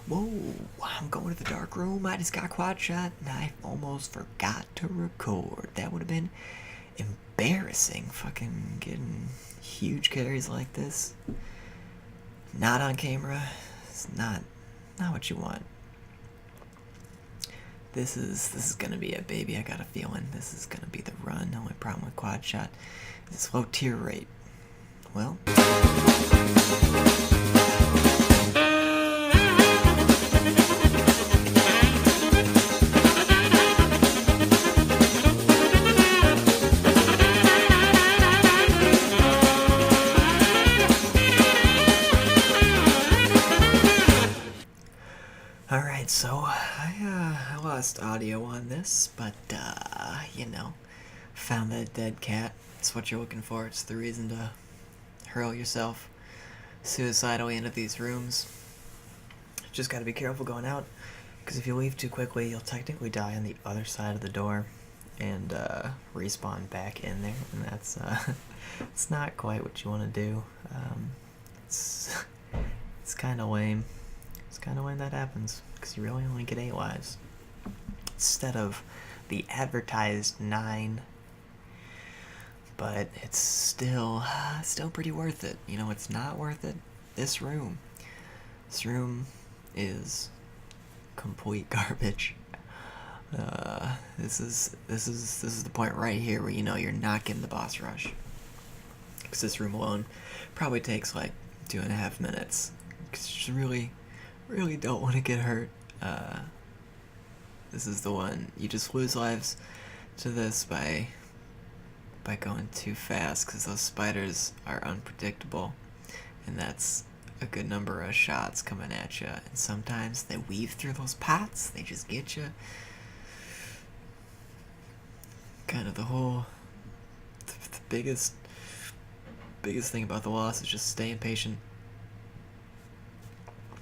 Whoa, I'm going to the dark room. I just got quad shot and I almost forgot to record. That would have been embarrassing. Fucking getting huge carries like this. Not on camera. It's not what you want. This is gonna be it, baby. I got a feeling this is gonna be the run. The only problem with quad shot is its low tear rate. Well. Alright, so I lost audio on this, but found that dead cat. It's what you're looking for. It's the reason to hurl yourself suicidally into these rooms. Just gotta be careful going out, because if you leave too quickly, you'll technically die on the other side of the door and respawn back in there, and that's it's not quite what you want to do. It's kind of lame. It's kind of lame that happens, because you really only get 8 lives instead of the advertised 9. But it's still pretty worth it. You know, it's not worth it. This room is complete garbage. This is the point right here where you know you're not getting the boss rush, because this room alone probably takes like 2.5 minutes. Because you really don't want to get hurt. This is the one. You just lose lives to this by going too fast, because those spiders are unpredictable, and that's a good number of shots coming at you, and sometimes they weave through those pots. They just get you. Kind of the biggest thing about the loss is just staying patient,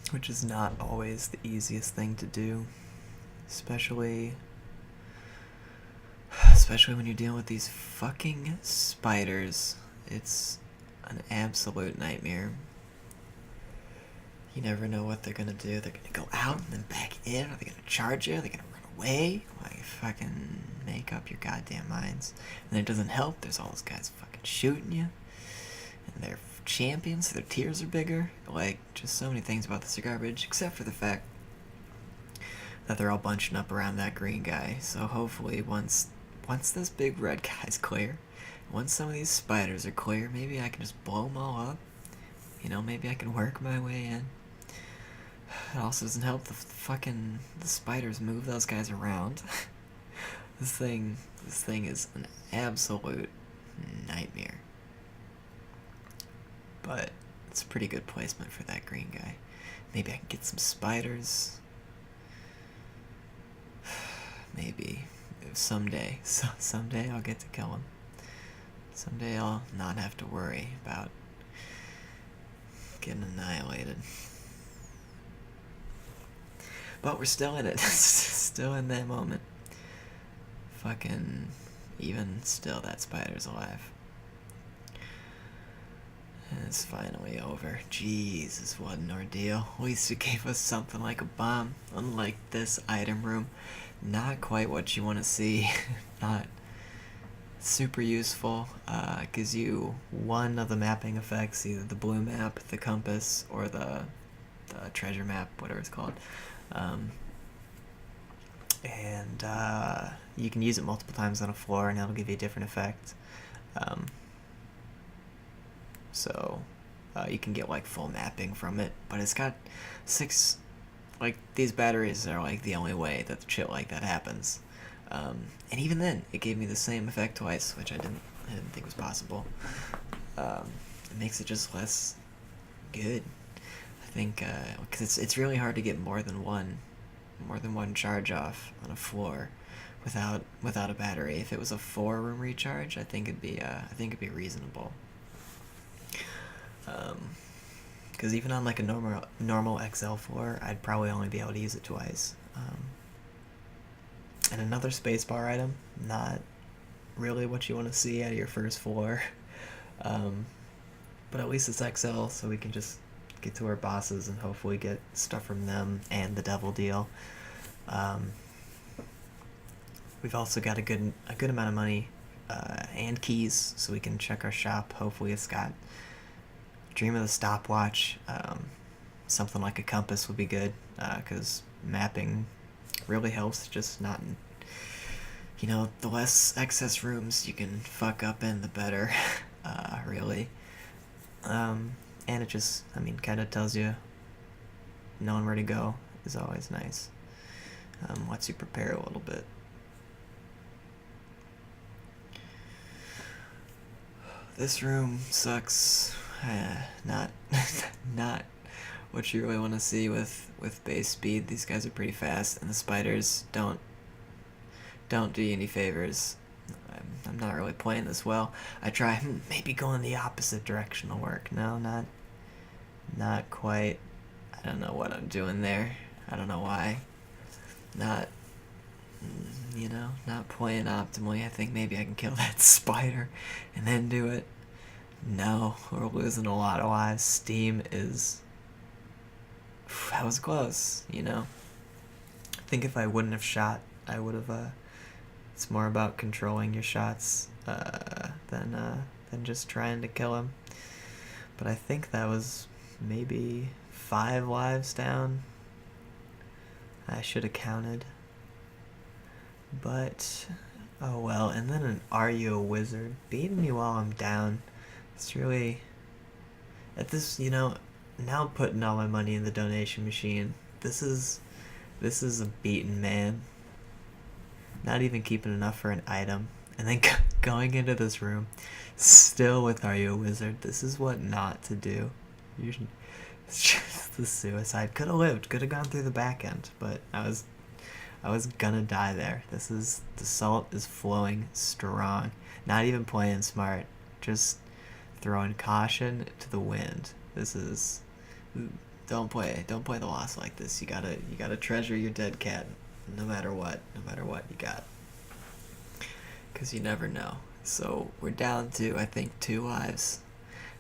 which is not always the easiest thing to do, especially when you're dealing with these fucking spiders. It's an absolute nightmare. You never know what they're gonna do. They're gonna go out and then back in. Are they gonna charge you? Are they gonna run away? Like, fucking make up your goddamn minds. And it doesn't help. There's all those guys fucking shooting you, and they're champions, so their tiers are bigger. Like, just so many things about this are garbage, except for the fact that they're all bunching up around that green guy. So hopefully once this big red guy's clear, once some of these spiders are clear, maybe I can just blow them all up. You know, maybe I can work my way in. It also doesn't help the spiders move those guys around. This thing is an absolute nightmare. But it's a pretty good placement for that green guy. Maybe I can get some spiders. Maybe. Someday I'll get to kill him. Someday I'll not have to worry about getting annihilated. But we're still in it. Still in that moment. Fucking, even still, that spider's alive. And it's finally over. Jesus, what an ordeal. At least it gave us something like a bomb. Unlike this item room. Not quite what you want to see. Not super useful. Gives you one of the mapping effects, either the blue map, the compass, or the treasure map, whatever it's called. And you can use it multiple times on a floor, and that'll give you a different effect. So you can get like full mapping from it, but it's got 6. Like, these batteries are like the only way that shit like that happens. And even then, it gave me the same effect twice, which I didn't think was possible. It makes it just less good. I think because it's really hard to get more than one charge off on a floor without a battery. If it was a 4-room recharge, I think it'd be reasonable. Because even on like a normal XL floor, I'd probably only be able to use it twice. And another spacebar item, not really what you want to see out of your first floor. But at least it's XL, so we can just get to our bosses and hopefully get stuff from them and the devil deal. We've also got a good amount of money and keys, so we can check our shop. Hopefully it's got Dream of the Stopwatch. Something like a compass would be good, because mapping really helps, just not in, the less excess rooms you can fuck up in, the better, really. And it just, kind of tells you knowing where to go is always nice. Lets you prepare a little bit. This room sucks. Not not what you really want to see with base speed. These guys are pretty fast, and the spiders don't do you any favors. I'm not really playing this well. I try maybe going the opposite direction will work. No, not quite. I don't know what I'm doing there. I don't know why. Not playing optimally. I think maybe I can kill that spider and then do it. No, we're losing a lot of lives. Steam is... That was close, I think if I wouldn't have shot, I would have, it's more about controlling your shots, than just trying to kill him. But I think that was maybe 5 lives down. I should have counted. But, oh well. And then an Are You a Wizard? Beating me while I'm down. It's really... At this, now putting all my money in the donation machine. This is a beaten man. Not even keeping enough for an item. And then going into this room, still with Are You a Wizard? This is what not to do. It's just the suicide. Could have lived. Could have gone through the back end. But I was gonna die there. The salt is flowing strong. Not even playing smart. Just throwing caution to the wind. This is... Don't play the loss like this. You gotta treasure your dead cat, no matter what you got. 'Cause you never know. So we're down to, I think, 2 lives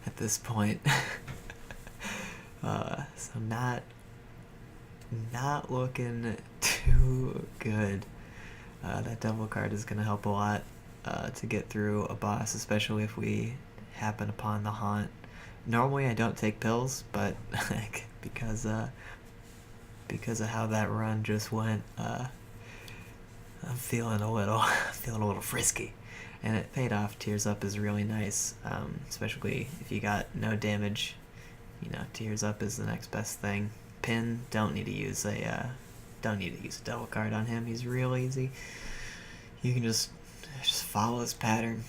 at this point. So not looking too good. That devil card is gonna help a lot to get through a boss, especially if we happen upon the haunt. Normally I don't take pills, but because of how that run just went, I'm feeling a little frisky, and it paid off. Tears Up is really nice, especially if you got no damage. Tears Up is the next best thing. Pin, don't need to use a devil card on him. He's real easy. You can just follow his pattern.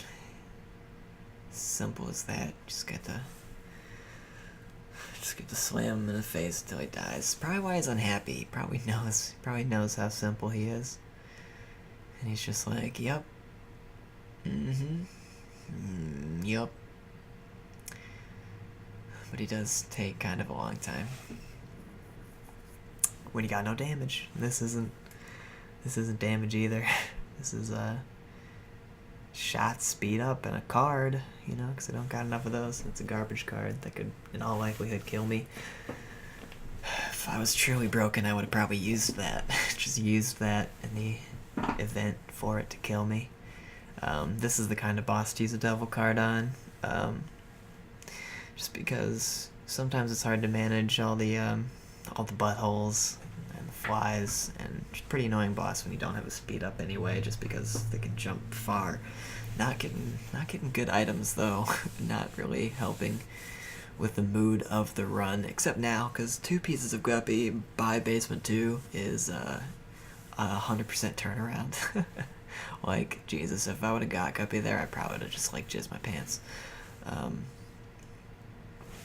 Simple as that. Just get to slam him in the face until he dies. Probably why he's unhappy. He probably knows how simple he is. And he's just like, yep. Yep. But he does take kind of a long time. When you got no damage. This isn't damage either. This is shot, speed up, and a card, because I don't got enough of those. It's a garbage card that could, in all likelihood, kill me. If I was truly broken, I would have probably used that. Just used that in the event for it to kill me. This is the kind of boss to use a devil card on. Just because sometimes it's hard to manage all the buttholes and the flies, and it's a pretty annoying boss when you don't have a speed up anyway, just because they can jump far. Not getting good items though. Not really helping with the mood of the run, except now, because 2 pieces of guppy by basement 2 is a 100% turnaround. Like, Jesus, if I would have got guppy there, I probably would have just jizzed my pants.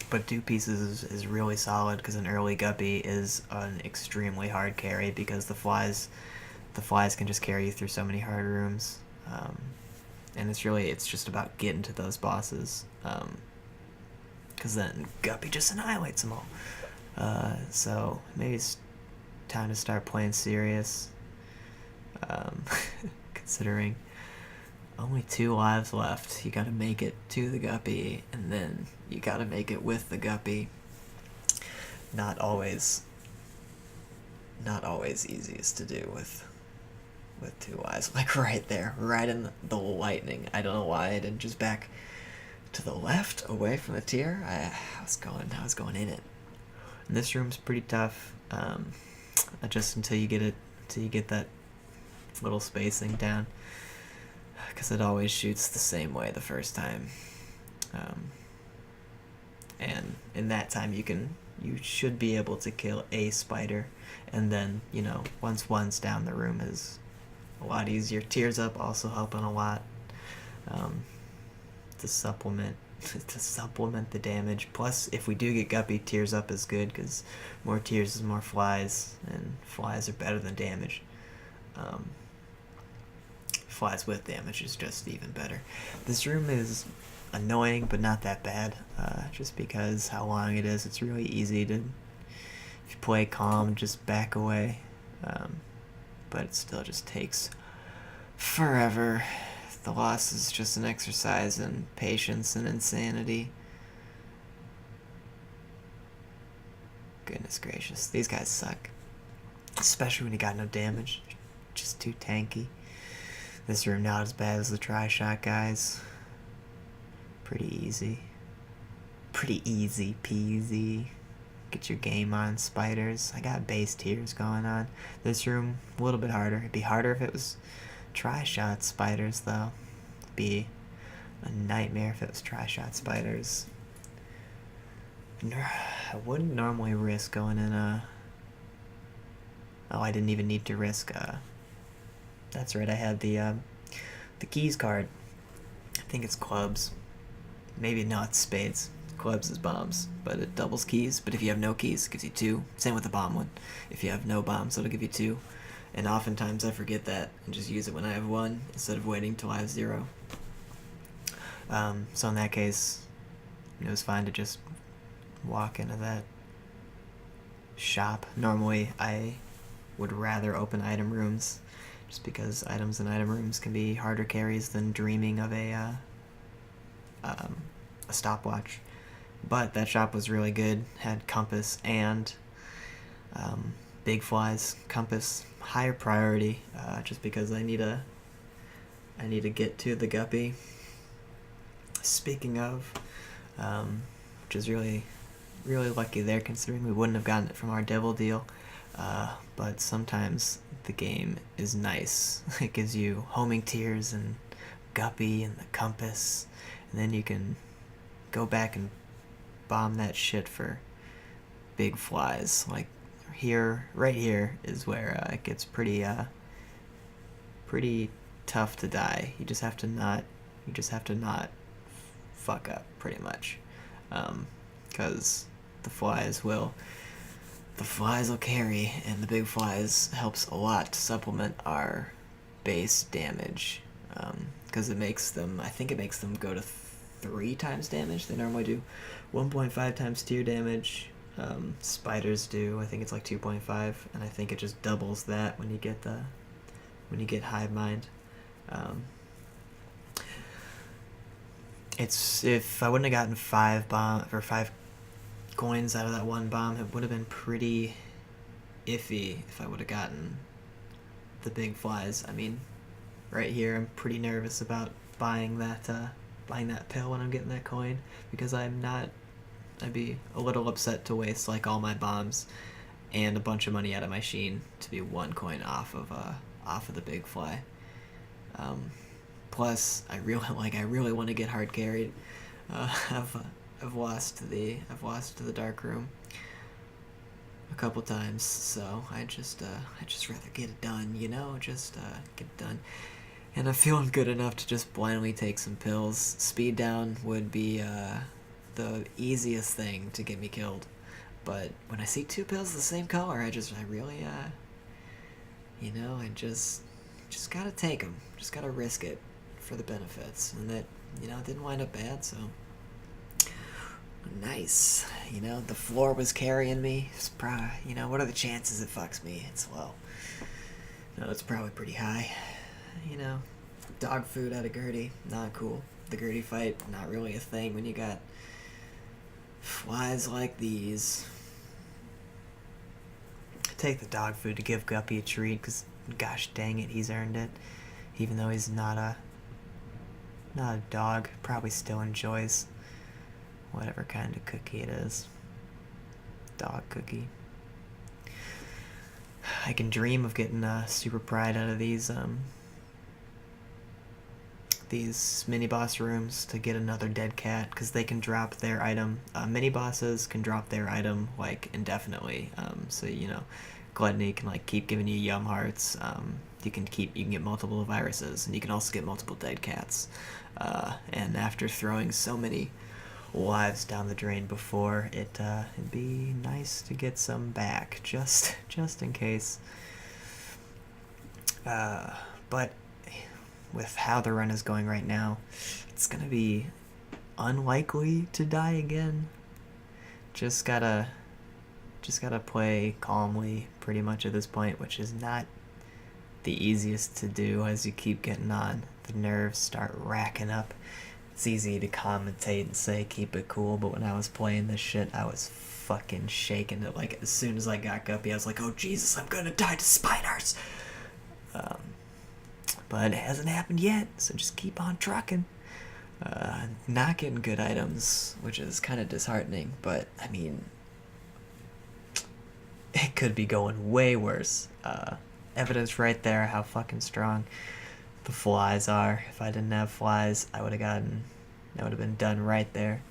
But 2 pieces is really solid, because an early guppy is an extremely hard carry, because the flies can just carry you through so many hard rooms. And it's just about getting to those bosses, because then guppy just annihilates them all. So maybe it's time to start playing serious, considering only 2 lives left. You gotta make it to the guppy, and then you gotta make it with the guppy. not always easiest to do with two eyes. Like right there, right in the lightning. I don't know why I didn't just back to the left, away from the tier. I was going in it. And this room's pretty tough. Just until you get that little spacing down, because it always shoots the same way the first time. And in that time you should be able to kill a spider, and then, you know, once one's down, the room is a lot easier. Tears up also helping a lot, to supplement the damage. Plus, if we do get guppy, tears up is good, because more tears is more flies, and flies are better than damage. Flies with damage is just even better. This room is annoying, but not that bad, just because how long it is. It's really easy to, if you play calm, just back away, but it still just takes forever. The loss is just an exercise in patience and insanity. Goodness gracious, these guys suck, especially when you got no damage. Just too tanky. This room not as bad as the tri-shot guys. Pretty easy peasy. Get your game on, spiders. I got base tiers going on. This room a little bit harder. It'd be harder if it was tri-shot spiders, though. It'd be a nightmare if it was tri-shot spiders. I wouldn't normally risk going in a... Oh, I didn't even need to risk... That's right, I had the keys card. I think it's clubs. Maybe not spades. Clubs is bombs, but it doubles keys. But if you have no keys, it gives you 2. Same with the bomb one. If you have no bombs, it'll give you 2. And oftentimes I forget that and just use it when I have 1 instead of waiting till I have 0. So in that case, it was fine to just walk into that shop. Normally I would rather open item rooms, just because items in item rooms can be harder carries than dreaming of a stopwatch. But that shop was really good. Had compass and big flies. Compass higher priority, just because I need to get to the guppy. Speaking of, which is really lucky there, considering we wouldn't have gotten it from our devil deal. But sometimes the game is nice. It gives you homing tears and guppy and the compass, and then you can go back and bomb that shit for big flies. Like here, right here is where it gets pretty tough to die. You just have to not fuck up, pretty much, because the flies will carry, and the big flies helps a lot to supplement our base damage, because it makes them, I think it makes them go to 3 times damage. They normally do 1.5 times tier damage. Spiders do, I think it's like 2.5, and I think it just doubles that when you get hive mind. It's, if I wouldn't have gotten 5 coins out of that 1 bomb, it would have been pretty iffy if I would have gotten the big flies. I mean, right here I'm pretty nervous about buying that pill when I'm getting that coin, because I'd be a little upset to waste like all my bombs and a bunch of money out of my sheen to be 1 coin off of the big fly. Plus, I really want to get hard carried. I've lost to the dark room a couple times, so I just rather get it done, you know, get it done. And I'm feeling good enough to just blindly take some pills. Speed down would be the easiest thing to get me killed, but when I see 2 pills the same color, I really you know, I just gotta take them. Just gotta risk it for the benefits, and that, you know, it didn't wind up bad, so nice. You know, the floor was carrying me. It's probably, you know, what are the chances it fucks me? It's low. No, it's probably pretty high. You know, dog food out of Gertie, not cool. The Gertie fight, not really a thing when you got flies like these. take the dog food to give Guppy a treat, because gosh dang it, he's earned it. Even though he's not a dog, probably still enjoys whatever kind of cookie it is. Dog cookie. I can dream of getting super pride out of these mini boss rooms to get another dead cat, because they can drop their item. Mini bosses can drop their item like indefinitely. So you know, Gluttony can like keep giving you yum hearts. You can get multiple viruses, and you can also get multiple dead cats. And after throwing so many lives down the drain before, it'd be nice to get some back, just in case. But with how the run is going right now, it's gonna be unlikely to die again. Just gotta play calmly pretty much at this point, which is not the easiest to do as you keep getting on. The nerves start racking up. It's easy to commentate and say keep it cool, but when I was playing this shit, I was fucking shaking it. Like, as soon as I got Guppy, I was like, oh Jesus, I'm gonna die to spiders! But it hasn't happened yet, so just keep on trucking. Not getting good items, which is kind of disheartening, but I mean, it could be going way worse. Evidence right there how fucking strong the flies are. If I didn't have flies, that would have been done right there.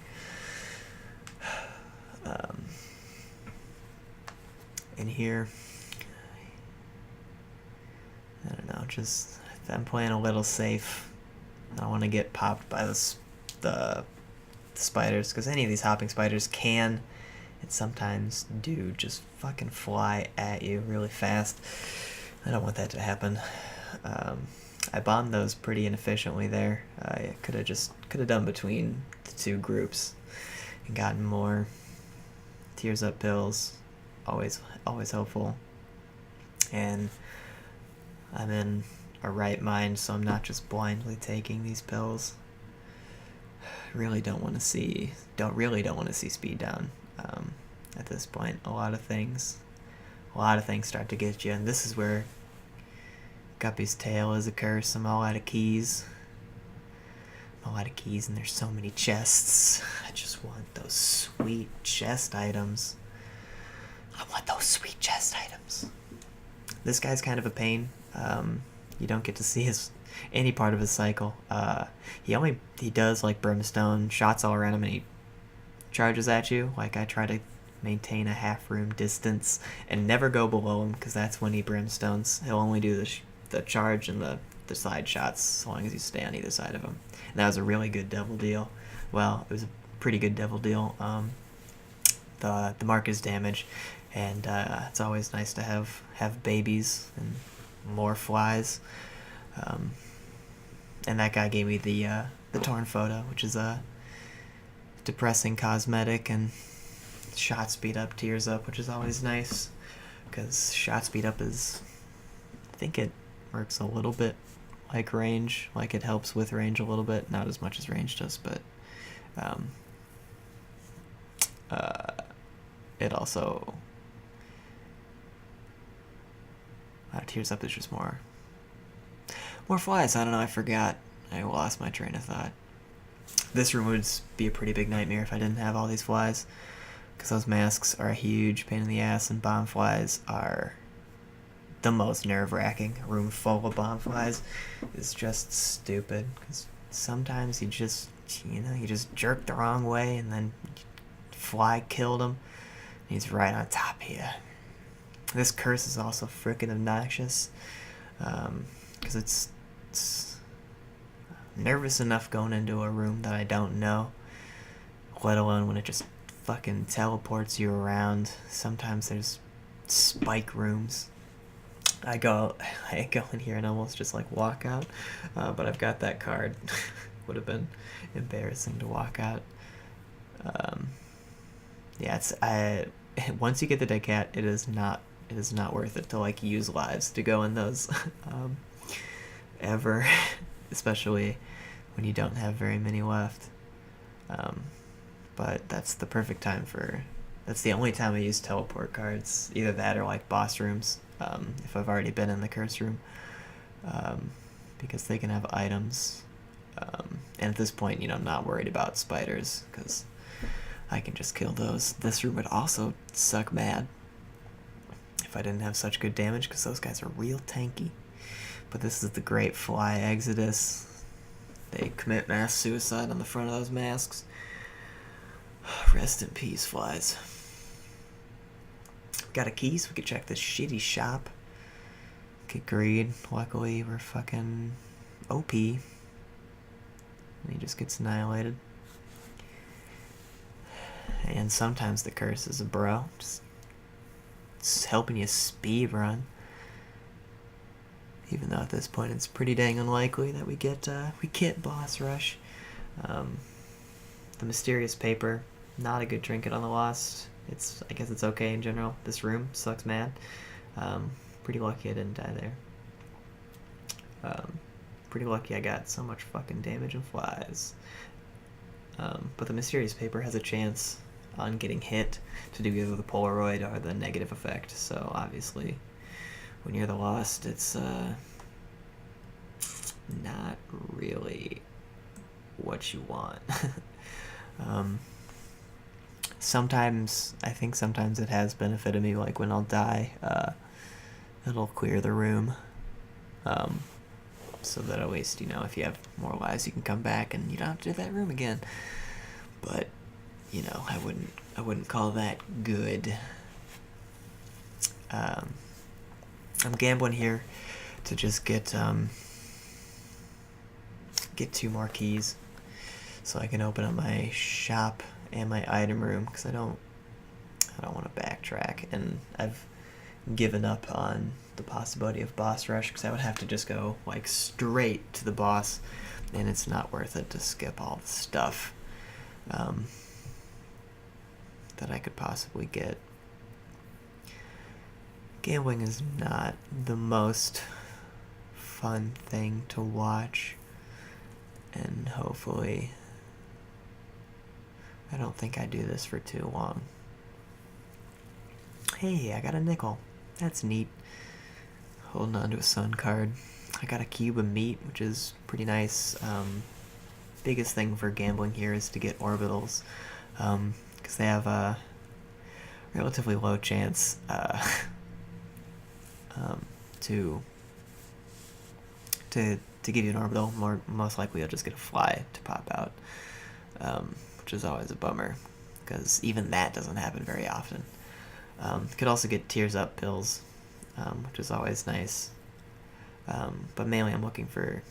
In here, I don't know, just I'm playing a little safe. I don't want to get popped by the spiders, because any of these hopping spiders can and sometimes do just fucking fly at you really fast. I don't want that to happen. I bombed those pretty inefficiently there. I could have done between the two groups and gotten more tears up pills. Always hopeful. And I'm in a right mind, so I'm not just blindly taking these pills. Really don't want to see speed down. At this point, a lot of things start to get you, and this is where Guppy's tail is a curse. I'm all out of keys. And there's so many chests. I just want those sweet chest items. This guy's kind of a pain. You don't get to see any part of his cycle. He does like brimstone shots all around him, and he charges at you. Like, I try to maintain a half room distance and never go below him, because that's when he brimstones. He'll only do the charge and the side shots as long as you stay on either side of him. And that was a really good double deal. Well, it was a pretty good double deal. The mark is damage, and it's always nice to have babies and more flies. And that guy gave me the torn photo, which is a depressing cosmetic, and shot speed up, tears up, which is always nice, because shot speed up is, I think it works a little bit like range, like it helps with range a little bit, not as much as range does, but it also, tears up is just more flies. I don't know, I forgot. I lost my train of thought. This room would be a pretty big nightmare if I didn't have all these flies, because those masks are a huge pain in the ass, and bomb flies are the most nerve-wracking. A room full of bomb flies is just stupid, because sometimes you just jerk the wrong way, and then fly killed him, and he's right on top of you. This curse is also freaking obnoxious, because it's nervous enough going into a room that I don't know, let alone when it just fucking teleports you around. Sometimes there's spike rooms. I go in here and almost just like walk out, but I've got that card. Would have been embarrassing to walk out. Yeah, once you get the dead cat, it is not worth it to like use lives to go in those ever, especially when you don't have very many left. But that's the perfect time for That's the only time I use teleport cards. Either that or like boss rooms, if I've already been in the curse room, because they can have items. And at this point, you know, I'm not worried about spiders because I can just kill those. This room would also suck mad if I didn't have such good damage because those guys are real tanky. But this is the Great Fly Exodus. They commit mass suicide on the front of those masks. Rest in peace, flies. Got a key so we could check this shitty shop. Get greed. Luckily, we're fucking OP. And he just gets annihilated. And sometimes the curse is a bro. Just helping you speed run. Even though at this point it's pretty dang unlikely that we get boss rush. The mysterious paper, not a good trinket on the Lost. I guess it's okay in general. This room sucks mad. Pretty lucky I didn't die there. Pretty lucky I got so much fucking damage and flies. But the mysterious paper has a chance on getting hit to do either the Polaroid or the negative effect. So obviously, when you're the Lost, it's not really what you want. I think sometimes it has benefited me, like when I'll die, it'll clear the room, so that at least, you know, if you have more lives, you can come back and you don't have to do that room again. But, you know, I wouldn't call that good. I'm gambling here to just get 2 more keys so I can open up my shop and my item room, because I don't want to backtrack, and I've given up on the possibility of boss rush because I would have to just go like straight to the boss, and it's not worth it to skip all the stuff that I could possibly get. Gambling is not the most fun thing to watch, and hopefully I don't think I do this for too long. Hey, I got a nickel. That's neat. Holding on to a sun card. I got a cube of meat, which is pretty nice. Biggest thing for gambling here is to get orbitals, because they have a relatively low chance to give you an orbital. Most likely you'll just get a fly to pop out, which is always a bummer, because even that doesn't happen very often. Could also get tears up pills, which is always nice. But mainly I'm looking for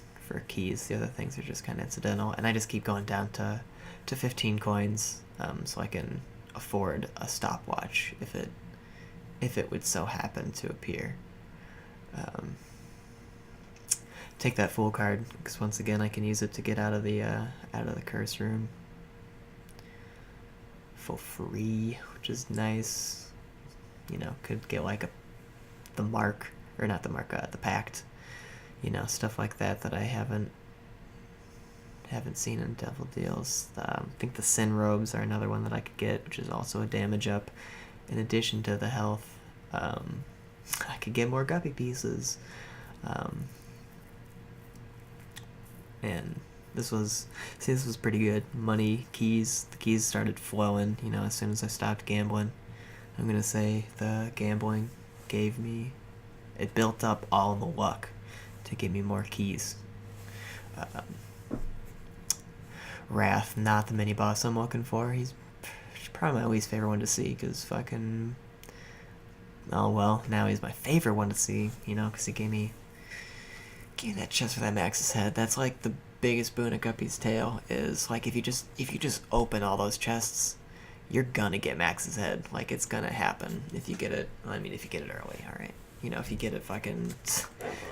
keys. The other things are just kind of incidental, and I just keep going down to 15 coins, so I can afford a stopwatch if it would so happen to appear. Take that full card, because once again I can use it to get out of the curse room for free, which is nice. You know, could get like the mark, or not the mark, the pact. You know, stuff like that I haven't seen in Devil Deals. I think the Sin Robes are another one that I could get, which is also a damage up. In addition to the health, I could get more guppy pieces. And this was pretty good. Money, keys. The keys started flowing, you know, as soon as I stopped gambling. I'm gonna say the gambling it built up all the luck to give me more keys. Wrath, not the mini boss I'm looking for. He's probably my least favorite one to see, because fucking, oh well, now he's my favorite one to see, you know, because he gave me that chest for that Max's head. That's like the biggest boon of Guppy's Tale, is like if you just open all those chests, you're gonna get Max's head. Like, it's gonna happen if you get it. I mean, if you get it early, alright. You know, if you get it fucking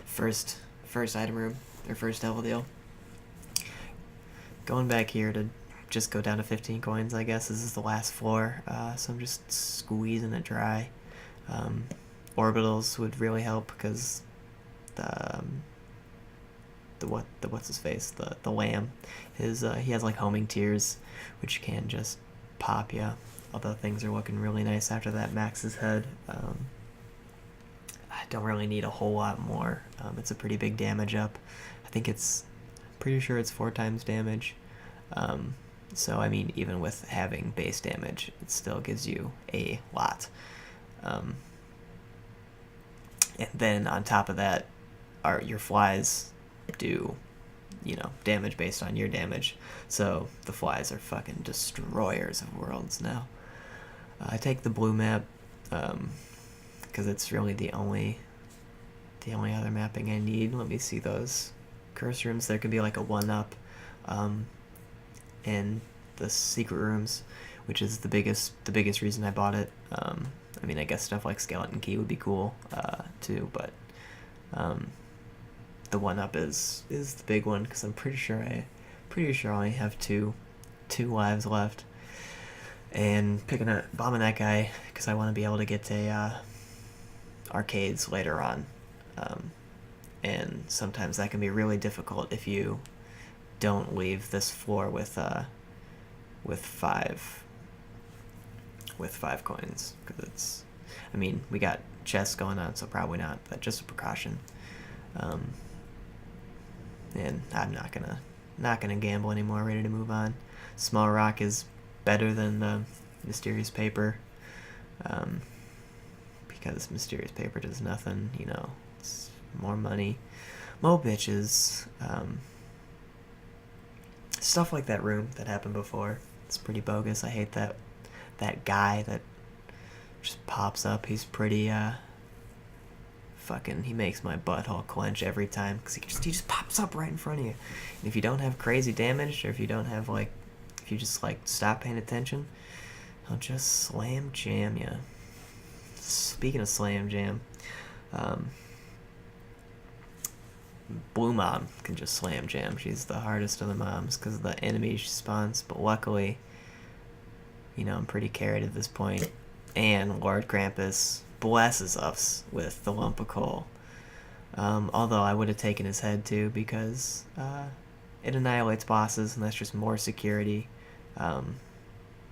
first item room, or first devil deal. Going back here to just go down to 15 coins, I guess. This is the last floor, so I'm just squeezing it dry. Orbitals would really help, because what's his face, the lamb, he has like homing tears, which can just pop you. although things are looking really nice after that Max's head. I don't really need a whole lot more. It's a pretty big damage up. I think it's pretty sure it's 4 times damage. So I mean, even with having base damage, it still gives you a lot. And then on top of that, your flies do, damage based on your damage. So the flies are fucking destroyers of worlds now. I take the blue map because it's really the only other mapping I need. Let me see those curse rooms. There could be like a 1-up in the secret rooms, which is the biggest reason I bought it. I mean, I guess stuff like Skeleton Key would be cool too, but the 1-up is the big one, because I'm pretty sure I only have two lives left. And bombing that guy because I want to be able to get to arcades later on. And sometimes that can be really difficult if you don't leave this floor with 5 coins, because it's, I mean, we got chests going on, so probably not, but just a precaution. And I'm not gonna gamble anymore. Ready to move on. Small rock is better than the mysterious paper, because mysterious paper does nothing. It's more money, more bitches, stuff like that room that happened before. It's pretty bogus. I hate that guy that just pops up. He's pretty he makes my butthole clench every time, because he just pops up right in front of you. And if you don't have crazy damage, or if you don't have if you just stop paying attention, he'll just slam jam you. Speaking of slam jam, Blue Mom can just slam jam. She's the hardest of the moms because of the enemies she spawns, but luckily, I'm pretty carried at this point. And Lord Krampus blesses us with the lump of coal. Although I would have taken his head too, because it annihilates bosses, and that's just more security.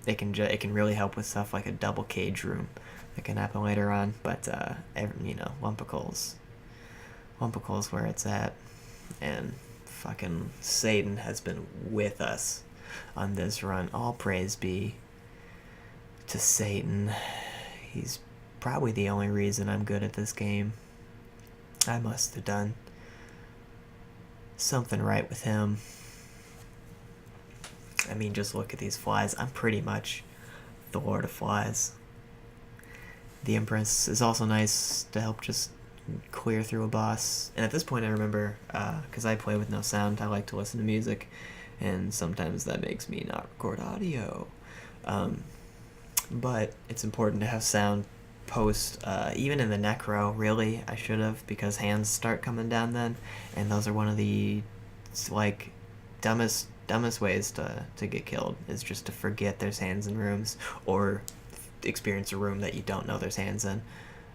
It can really help with stuff like a double cage room that can happen later on. But lump of coal's where it's at. And fucking Satan has been with us on this run. All praise be to Satan. He's probably the only reason I'm good at this game. I must have done something right with him. I mean, just look at these flies. I'm pretty much the Lord of Flies. The Empress is also nice to help just clear through a boss. And at this point I remember, because I play with no sound, I like to listen to music, and sometimes that makes me not record audio. But it's important to have sound post, even in the Necro, really. I should have, because hands start coming down then, and those are one of the dumbest ways to get killed, is just to forget there's hands in rooms, or experience a room that you don't know there's hands in,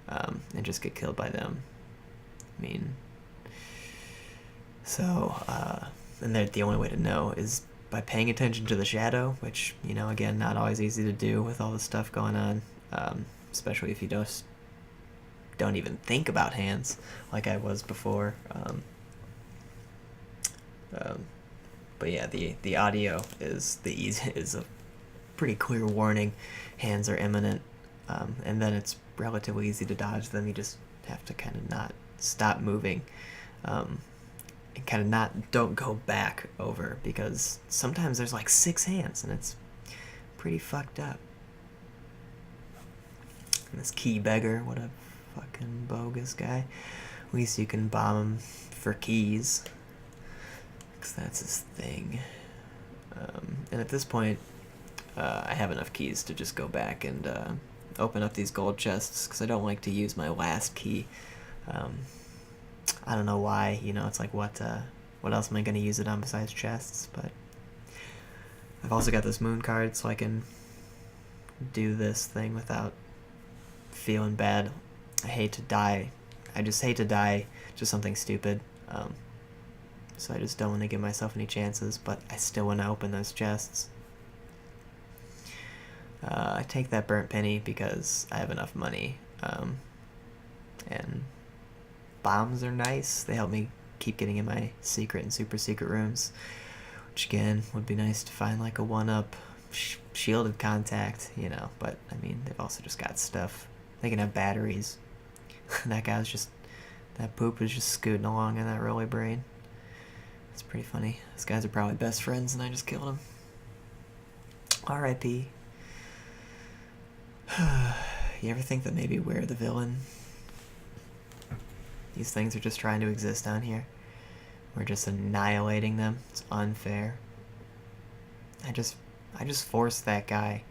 and just get killed by them. I mean, so and the only way to know is by paying attention to the shadow, which, again, not always easy to do with all the stuff going on, especially if you don't even think about hands like I was before. But yeah, the audio is is a pretty clear warning. Hands are imminent, and then it's relatively easy to dodge them. You just have to kind of not stop moving, and kind of don't go back over, because sometimes there's 6 hands, and it's pretty fucked up. And this key beggar, what a fucking bogus guy. At least you can bomb him for keys, because that's his thing. And at this point, I have enough keys to just go back and open up these gold chests, because I don't like to use my last key. I don't know why, it's like, what else am I going to use it on besides chests? But I've also got this moon card, so I can do this thing without feeling bad. I hate to die. I just hate to die to something stupid. So I just don't want to give myself any chances, but I still want to open those chests. I take that burnt penny because I have enough money. And bombs are nice. They help me keep getting in my secret and super secret rooms, which again would be nice to find like a 1-up shielded contact, you know, but I mean they've also just got stuff. They can have batteries. That poop was just scooting along in that rolly brain. It's pretty funny. These guys are probably best friends and I just killed him. R.I.P. You ever think that maybe we're the villain? These things are just trying to exist down here. We're just annihilating them. It's unfair. I just forced that guy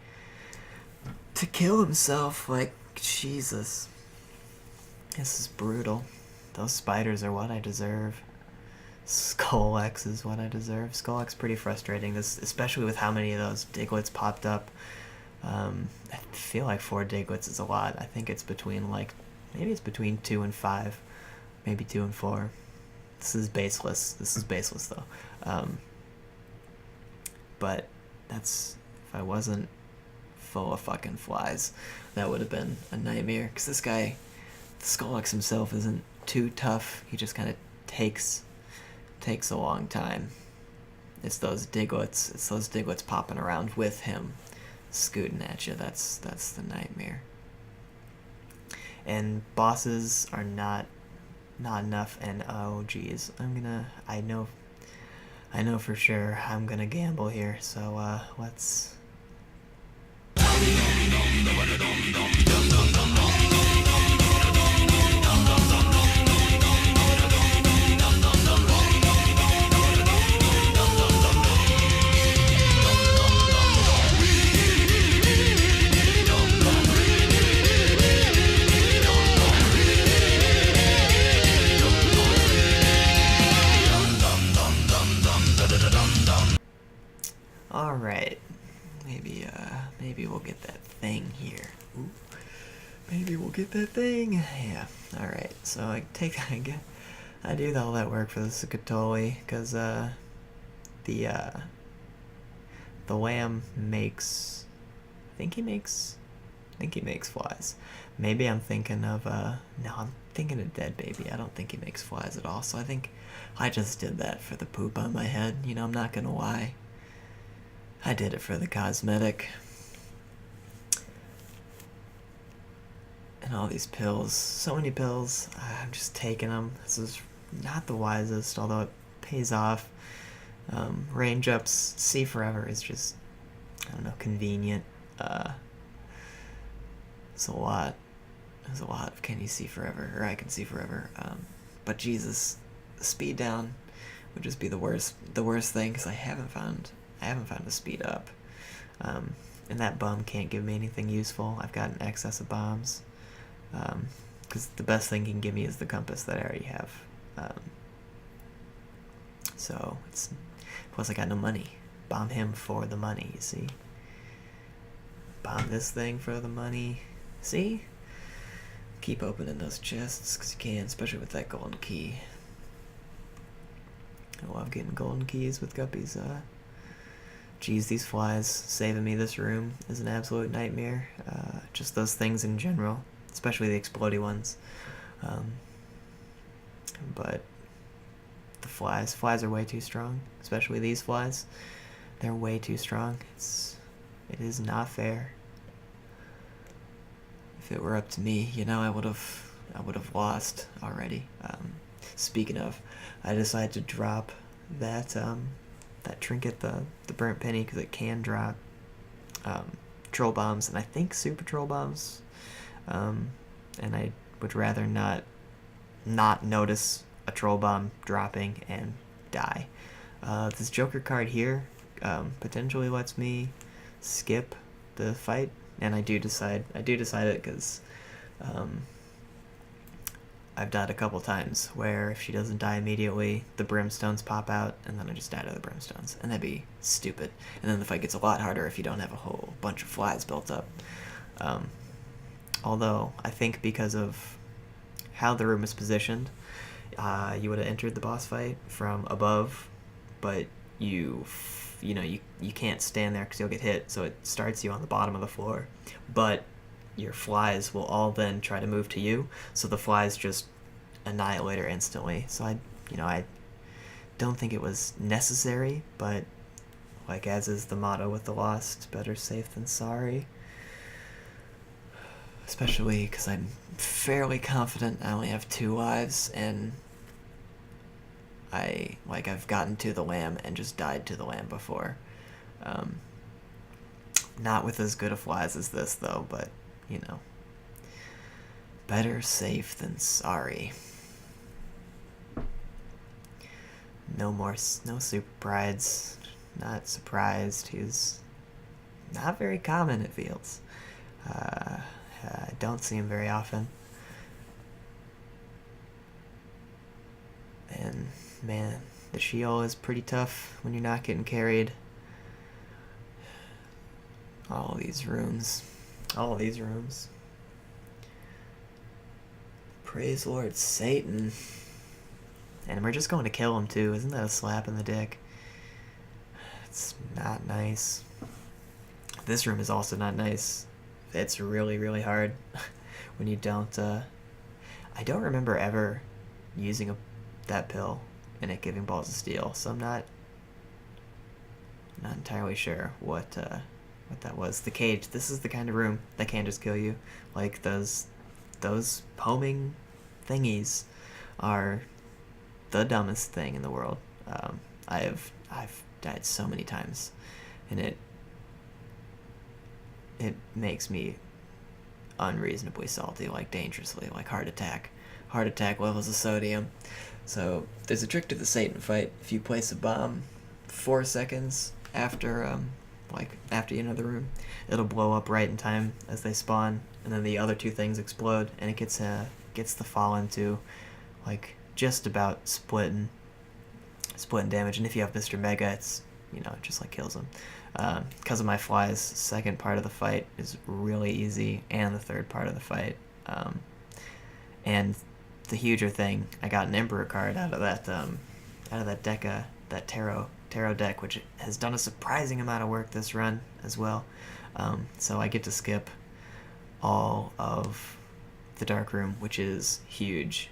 to kill himself. Like, Jesus. This is brutal. Those spiders are what I deserve. Skull X is what I deserve. Skull X pretty frustrating. This, especially with how many of those Diglets popped up. I feel like 4 Diglets is a lot. I think it's between maybe it's between 2 and 5, maybe 2 and 4. This is baseless. This is baseless though. But that's, if I wasn't full of fucking flies, that would have been a nightmare. Cause this guy, Skull X himself, isn't too tough. He just kind of takes a long time. It's those Diglets popping around with him, scooting at you. That's the nightmare. And bosses are not enough. And oh geez, I know for sure I'm gonna gamble here. So let's. Alright, maybe we'll get that thing here. Ooh. Maybe we'll get that thing. Yeah, alright, so I do all that work for the Sukatoli, because the lamb makes, I think he makes flies. Maybe I'm thinking of, no, I'm thinking of Dead Baby. I don't think he makes flies at all, so I think I just did that for the poop on my head, you know, I'm not gonna lie. I did it for the cosmetic. And all these pills. So many pills. I'm just taking them. This is not the wisest, although it pays off. Range ups, see forever is just, I don't know, convenient. It's a lot. There's a lot of can you see forever, or I can see forever. But Jesus, speed down would just be the worst thing, because I haven't found a speed up. And that bum can't give me anything useful. I've got an excess of bombs. Because the best thing he can give me is the compass that I already have. So, plus I got no money. Bomb him for the money, you see? Bomb this thing for the money. See? Keep opening those chests, because you can, especially with that golden key. I love getting golden keys with guppies. Geez, these flies saving me this room is an absolute nightmare. Just those things in general, especially the explodey ones. But the flies are way too strong, especially these flies. They're way too strong. It is not fair. If it were up to me, you know, I would have lost already. Speaking of, I decided to drop that trinket, the burnt penny, because it can drop troll bombs, and I think super troll bombs. And I would rather not notice a troll bomb dropping and die. This Joker card here potentially lets me skip the fight, and I do decide it because I've died a couple times where if she doesn't die immediately, the brimstones pop out, and then I just die to the brimstones, and that'd be stupid. And then the fight gets a lot harder if you don't have a whole bunch of flies built up. Although, I think because of how the room is positioned, you would have entered the boss fight from above, but you you can't stand there because you'll get hit, so it starts you on the bottom of the floor, but your flies will all then try to move to you, so the flies just annihilate her instantly. So I don't think it was necessary, but like as is the motto with the Lost, better safe than sorry. Especially because I'm fairly confident I only have 2 lives, and I've gotten to the lamb and just died to the lamb before. Not with as good of flies as this though, but better safe than sorry. No super prides. Not surprised. He's not very common, it feels. I don't see him very often. And man, the Sheol is pretty tough when you're not getting carried. All these rooms. Praise Lord Satan. And we're just going to kill him too. Isn't that a slap in the dick? It's not nice. This room is also not nice. It's really, really hard when you don't... I don't remember ever using that pill and it giving balls of steel, so I'm not entirely sure what that was. The cage. This is the kind of room that can just kill you. Like those homing thingies are the dumbest thing in the world. I've died so many times, and it makes me unreasonably salty, like dangerously, like heart attack levels of sodium. So there's a trick to the Satan fight. If you place a bomb 4 seconds after after you enter the room, it'll blow up right in time as they spawn, and then the other 2 things explode, and it gets the Fallen to like just about splitting damage. And if you have Mr. Mega, it's it just like kills him. Because of my flies, second part of the fight is really easy, and the third part of the fight. And the huger thing, I got an Emperor card out of that deck, that tarot deck, which has done a surprising amount of work this run as well. So I get to skip all of the Dark Room, which is huge.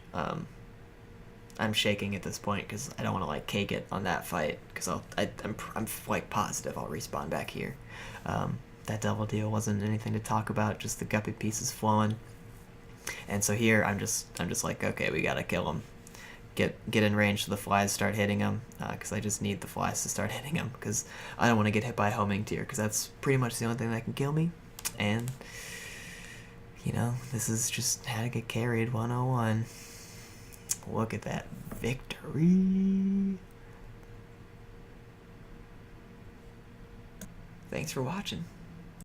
I'm shaking at this point because I don't want to like cake it on that fight, because I'm like positive I'll respawn back here. That Devil Deal wasn't anything to talk about, just the guppy pieces flowing. And so here I'm just like, okay, we gotta kill him. Get in range so the flies start hitting him, because I just need the flies to start hitting him, because I don't want to get hit by a homing tear, because that's pretty much the only thing that can kill me. And this is just how to get carried 101. Look at that victory. Thanks for watching.